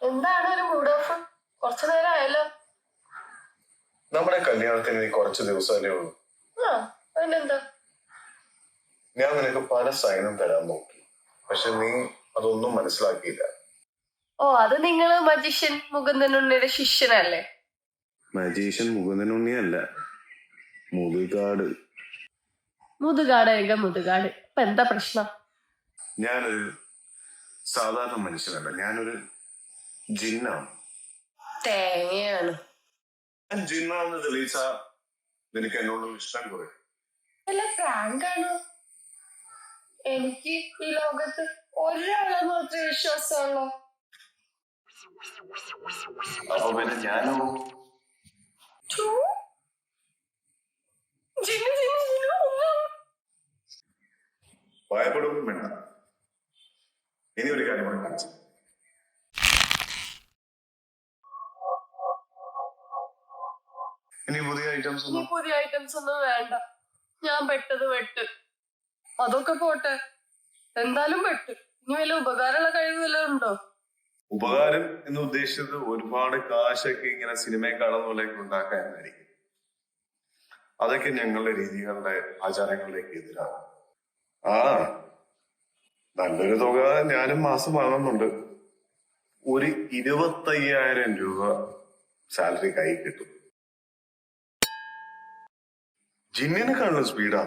എന്താണ് ഒരു mood off? കുറച്ചു നേരം ആയല്ലോ. നമ്മുടെ കല്യാണത്തിന് നീ കുറച്ച് ദിവസമല്ലേ ഉള്ളൂ. അതിനെന്താ? ഞാൻ നിനക്ക് പല സൈനും തരാൻ നോക്കി, പക്ഷെ നീ അതൊന്നും മനസ്സിലാക്കിയില്ല. ഓ, അത് നിങ്ങള് മജീഷ്യൻ മുകുന്ദനുണ്ണിയുടെ ശിഷ്യനല്ലേ? മജീഷ്യൻ മുകുന്ദനുണ്ണിയല്ല, മുതുകാട്. മുതുകാട് എങ്ക മുതുകാട്. ഇപ്പൊ എന്താ പ്രശ്നം? ഞാനൊരു സാധാരണ മനുഷ്യനല്ല, ഞാനൊരു ജിന്നാണ്. തേങ്ങയാണ്. ഞാൻ ജിന്നാണെന്ന് തെളിയിച്ച നിനക്ക് എന്നോടുള്ള ഇഷ്ടം കുറയും. അല്ല, പ്രാങ്കാണോ? എനിക്ക് ഈ ലോകത്ത് ഒരാളെ മാത്രമേ വിശ്വാസമുള്ളൂ. അപ്പൊ പിന്നെ ഞാനോ? ഭയപ്പെടും വേണ്ട. ഇനി ഒരു കാര്യം കൂടെ കാണിച്ചു. ഇനി പുതിയ ഐറ്റംസ് ഒന്നും വേണ്ട. ഞാൻ പെട്ടത് വെട്ട്. അതൊക്കെ പോട്ടെ, എന്തായാലും പെട്ട്. ഇനി വല്ല ഉപകാരമുള്ള കഴിവ് വല്ലതും ഉണ്ടോ? ഉപകാരം എന്ന് ഉദ്ദേശിച്ചത് ഒരുപാട് കാശൊക്കെ ഇങ്ങനെ സിനിമയെ കാണുന്ന പോലെയൊക്കെ ഉണ്ടാക്കാനായിരിക്കും. അതൊക്കെ ഞങ്ങളുടെ രീതികളുടെ ആചാരങ്ങളിലേക്ക് എതിരാണ്. നല്ലൊരു തുക ഞാനും മാസം വാങ്ങുന്നുണ്ട്. ഒരു 25,000 രൂപ സാലറി കൈ കിട്ടും. ജിന്നിനെക്കാളും സ്പീഡാ.